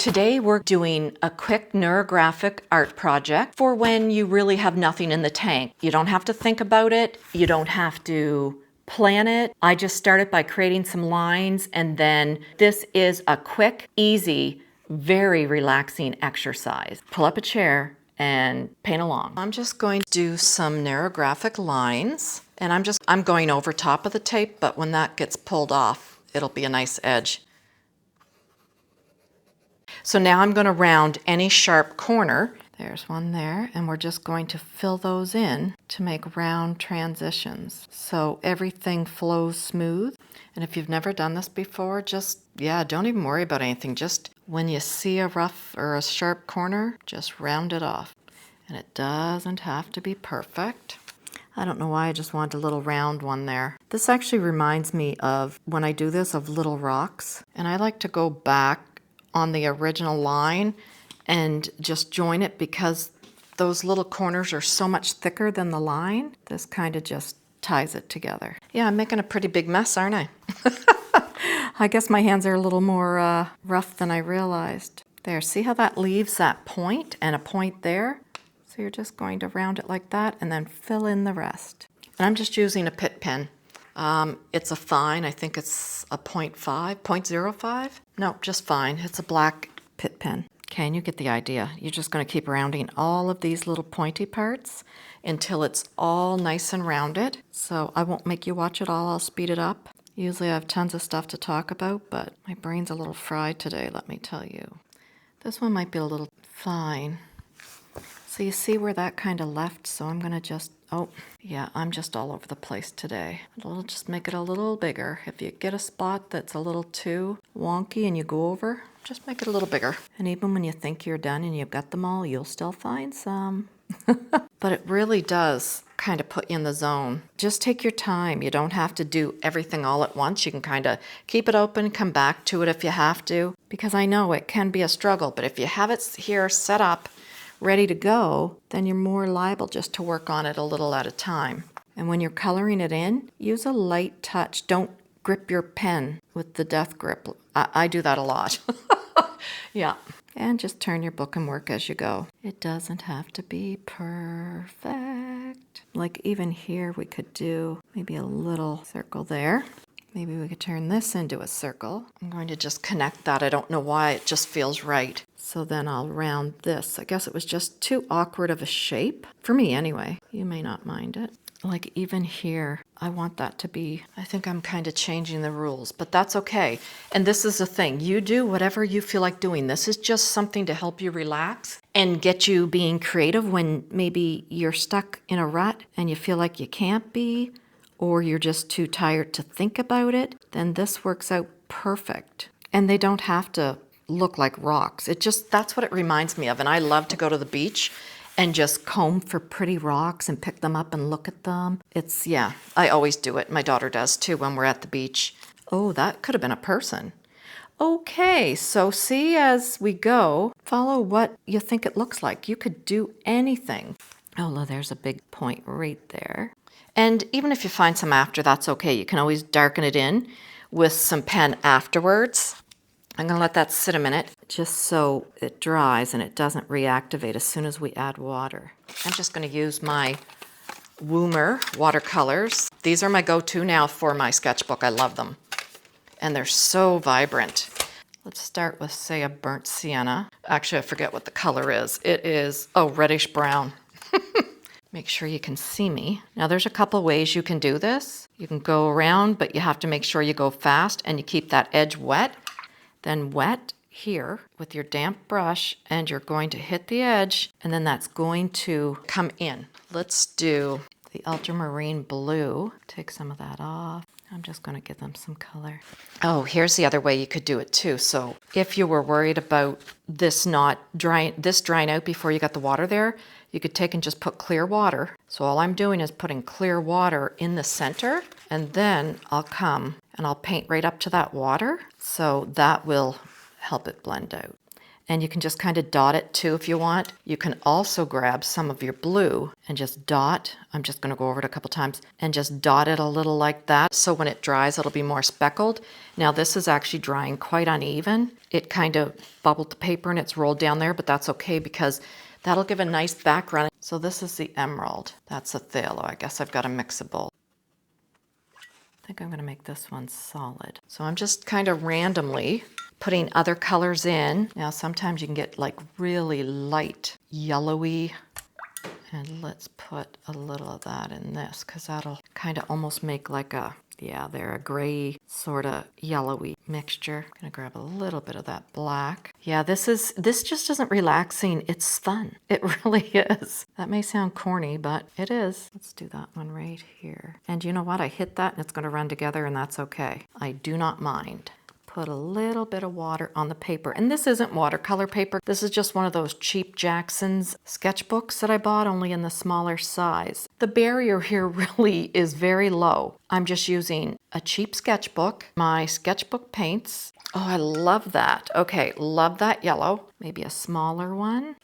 Today we're doing a quick neurographic art project for when you really have nothing in the tank. You don't have to think about it. You don't have to plan it. I just started by creating some lines, and then this is a quick, easy, very relaxing exercise. Pull up a chair and paint along. I'm just going to do some neurographic lines, and I'm going over top of the tape, but when that gets pulled off, it'll be a nice edge. So now I'm going to round any sharp corner. There's one there, and we're just going to fill those in to make round transitions so everything flows smooth. And if you've never done this before, don't even worry about anything. Just when you see a rough or a sharp corner, just round it off. And it doesn't have to be perfect. I don't know why I just wanted a little round one there. This actually reminds me of, when I do this, of little rocks. And I like to go back on the original line and just join it because those little corners are so much thicker than the line. This kind of just ties it together. Yeah, I'm making a pretty big mess, aren't I? I guess my hands are a little more rough than I realized. There, see how that leaves that point and a point there? So you're just going to round it like that and then fill in the rest. And I'm just using a Pitt pen. It's a fine, I think it's a 0.05? No, just fine. It's a black Pitt pen. Okay, and you get the idea. You're just going to keep rounding all of these little pointy parts until it's all nice and rounded. So I won't make you watch it all, I'll speed it up. Usually I have tons of stuff to talk about, but my brain's a little fried today, let me tell you. This one might be a little fine. So you see where that kind of left, so I'm going to I'm just all over the place today. I'll just make it a little bigger. If you get a spot that's a little too wonky and you go over, just make it a little bigger. And even when you think you're done and you've got them all, you'll still find some. But it really does kind of put you in the zone. Just take your time. You don't have to do everything all at once. You can kind of keep it open, come back to it if you have to. Because I know it can be a struggle, but if you have it here set up, ready to go, then you're more liable just to work on it a little at a time. And when you're coloring it in, use a light touch. Don't grip your pen with the death grip. I do that a lot. Yeah. And just turn your book and work as you go. It doesn't have to be perfect. Like even here we could do maybe a little circle there. Maybe we could turn this into a circle. I'm going to just connect that. I don't know why, it just feels right. So then I'll round this. I guess it was just too awkward of a shape. For me anyway. You may not mind it. Like even here, I want that to be, I think I'm kind of changing the rules, but that's okay. And this is the thing, you do whatever you feel like doing. This is just something to help you relax and get you being creative when maybe you're stuck in a rut and you feel like you can't be, or you're just too tired to think about it, then this works out perfect. And they don't have to look like rocks. That's what it reminds me of. And I love to go to the beach and just comb for pretty rocks and pick them up and look at them. I always do it. My daughter does too when we're at the beach. Oh, that could have been a person. Okay, so see as we go, follow what you think it looks like. You could do anything. Oh, look, there's a big point right there. And even if you find some after, that's okay. You can always darken it in with some pen afterwards. I'm going to let that sit a minute just so it dries and it doesn't reactivate as soon as we add water. I'm just going to use my Woomer watercolors. These are my go-to now for my sketchbook. I love them. And they're so vibrant. Let's start with, say, a burnt sienna. Actually, I forget what the color is. It is, reddish brown. Make sure you can see me. Now there's a couple ways you can do this. You can go around, but you have to make sure you go fast and you keep that edge wet. Then wet here with your damp brush, and you're going to hit the edge, and then that's going to come in. Let's do the ultramarine blue. Take some of that off. I'm just going to give them some color. Oh, here's the other way you could do it too. So if you were worried about this drying out before you got the water there, you could take and just put clear water. So all I'm doing is putting clear water in the center, and then I'll come and I'll paint right up to that water. So that will help it blend out. And you can just kind of dot it too if you want. You can also grab some of your blue and just dot. I'm just going to go over it a couple times and just dot it a little like that. So when it dries, it'll be more speckled. Now this is actually drying quite uneven. It kind of bubbled the paper and it's rolled down there, but that's okay because that'll give a nice background. So this is the emerald. That's a phthalo. I guess I've got a mixable. I think I'm going to make this one solid. So I'm just kind of randomly putting other colors in. Now sometimes you can get like really light yellowy, and let's put a little of that in this because that'll kind of almost make like a, yeah, there, a gray sort of yellowy mixture. I'm gonna grab a little bit of that black. Yeah, this just isn't relaxing, it's fun. It really is. That may sound corny, but it is. Let's do that one right here. And you know what? I hit that and it's gonna run together and that's okay. I do not mind. Put a little bit of water on the paper. And this isn't watercolor paper. This is just one of those cheap Jackson's sketchbooks that I bought, only in the smaller size. The barrier here really is very low. I'm just using a cheap sketchbook, my sketchbook paints. Oh, I love that. Okay, love that yellow. Maybe a smaller one.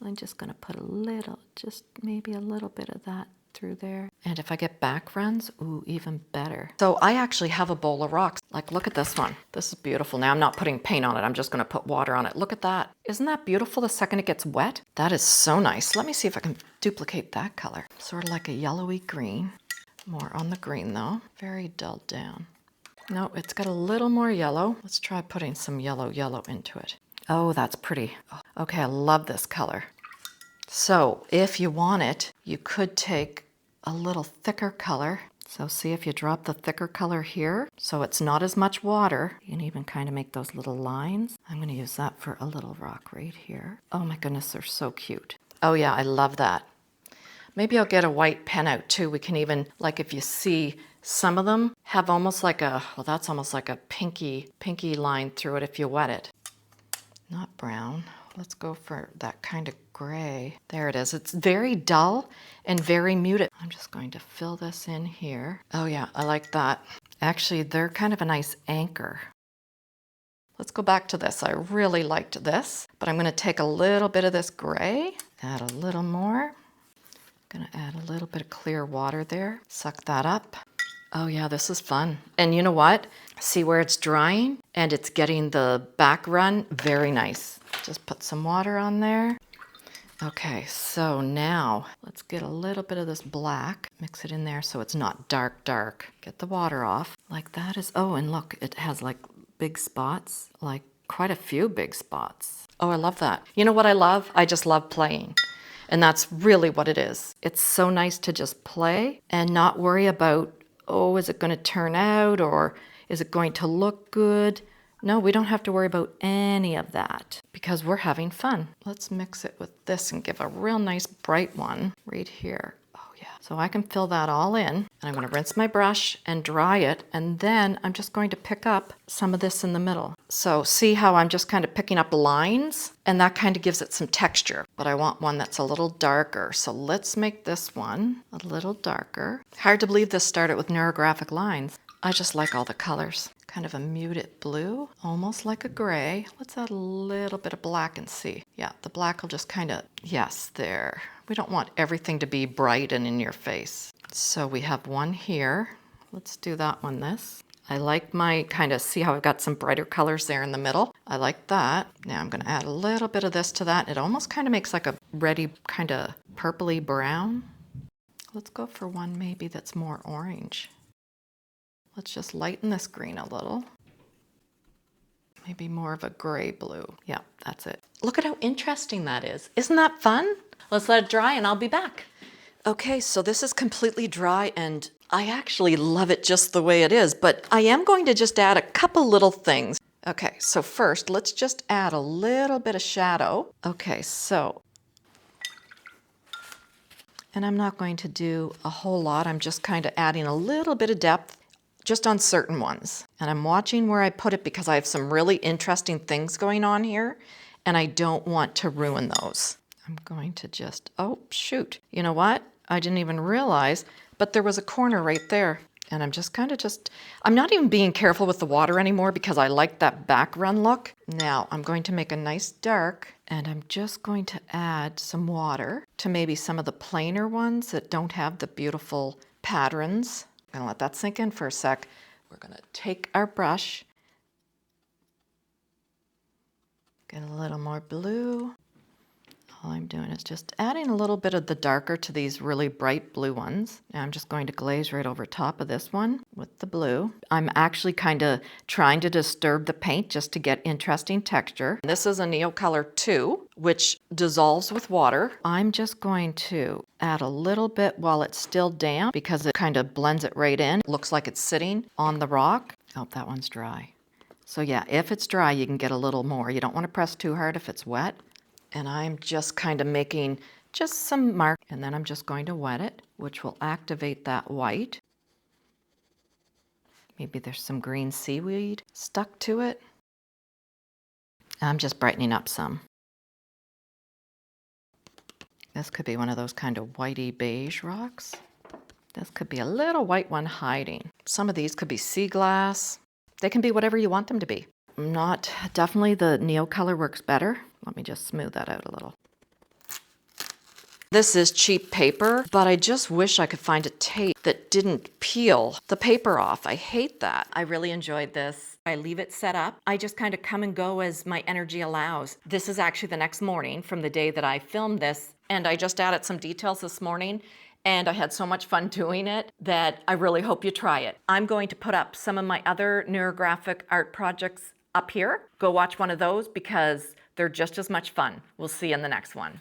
I'm just gonna put a little, just maybe a little bit of that through there. And if I get back runs, ooh, even better. So I actually have a bowl of rocks. Like, look at this one. This is beautiful. Now I'm not putting paint on it. I'm just gonna put water on it. Look at that. Isn't that beautiful the second it gets wet? That is so nice. Let me see if I can duplicate that color. Sort of like a yellowy green. More on the green though. Very dulled down. No, it's got a little more yellow. Let's try putting some yellow into it. Oh, that's pretty. Okay, I love this color. So if you want it, you could take a little thicker color. So see if you drop the thicker color here, so it's not as much water. You can even kind of make those little lines. I'm going to use that for a little rock right here. Oh my goodness, they're so cute. Oh yeah, I love that. Maybe I'll get a white pen out too. We can even, like if you see, some of them have almost like a, well, that's almost like a pinky line through it if you wet it. Not brown. Let's go for that kind of gray. There it is. It's very dull and very muted. I'm just going to fill this in here. Oh yeah, I like that. Actually, they're kind of a nice anchor. Let's go back to this. I really liked this, but I'm going to take a little bit of this gray, add a little more. I'm going to add a little bit of clear water there. Suck that up. Oh yeah, this is fun. And you know what? See where it's drying and it's getting the back run? Very nice. Just put some water on there. Okay, so now let's get a little bit of this black, mix it in there so it's not dark. Get the water off. Like that is, oh, and look, it has like big spots, like quite a few big spots. Oh, I love that. You know what I love? I just love playing. And that's really what it is. It's so nice to just play and not worry about, oh, is it going to turn out or is it going to look good? No, we don't have to worry about any of that because we're having fun. Let's mix it with this and give a real nice bright one right here. Oh yeah. So I can fill that all in and I'm going to rinse my brush and dry it. And then I'm just going to pick up some of this in the middle. So see how I'm just kind of picking up lines and that kind of gives it some texture, but I want one that's a little darker. So let's make this one a little darker. Hard to believe this started with neurographic lines. I just like all the colors. Kind of a muted blue, almost like a gray. Let's add a little bit of black and see. Yeah, the black will just kind of, yes, there. We don't want everything to be bright and in your face. So we have one here. Let's do that one this. I like my kind of, see how I've got some brighter colors there in the middle? I like that. Now I'm going to add a little bit of this to that. It almost kind of makes like a reddy, kind of purpley brown. Let's go for one maybe that's more orange. Let's just lighten this green a little. Maybe more of a gray blue. Yeah, that's it. Look at how interesting that is. Isn't that fun? Let's let it dry and I'll be back. Okay, so this is completely dry and I actually love it just the way it is, but I am going to just add a couple little things. Okay, so first let's just add a little bit of shadow. Okay, so, and I'm not going to do a whole lot. I'm just kind of adding a little bit of depth just on certain ones. And I'm watching where I put it because I have some really interesting things going on here and I don't want to ruin those. I'm going to just, oh shoot, you know what? I didn't even realize, but there was a corner right there. And I'm just I'm not even being careful with the water anymore because I like that back run look. Now I'm going to make a nice dark, and I'm just going to add some water to maybe some of the plainer ones that don't have the beautiful patterns. I'm gonna let that sink in for a sec. We're gonna take our brush, get a little more blue. All I'm doing is just adding a little bit of the darker to these really bright blue ones. Now I'm just going to glaze right over top of this one with the blue. I'm actually kind of trying to disturb the paint just to get interesting texture. This is a Neocolor II, which dissolves with water. I'm just going to add a little bit while it's still damp because it kind of blends it right in. It looks like it's sitting on the rock. Oh, that one's dry. So yeah, if it's dry, you can get a little more. You don't want to press too hard if it's wet. And I'm just kind of making just some mark, and then I'm just going to wet it, which will activate that white. Maybe there's some green seaweed stuck to it. I'm just brightening up some. This could be one of those kind of whitey beige rocks. This could be a little white one hiding. Some of these could be sea glass. They can be whatever you want them to be. Definitely the Neocolor works better. Let me just smooth that out a little. This is cheap paper, but I just wish I could find a tape that didn't peel the paper off. I hate that. I really enjoyed this. I leave it set up. I just kind of come and go as my energy allows. This is actually the next morning from the day that I filmed this, and I just added some details this morning, and I had so much fun doing it that I really hope you try it. I'm going to put up some of my other neurographic art projects up here. Go watch one of those because they're just as much fun. We'll see you in the next one.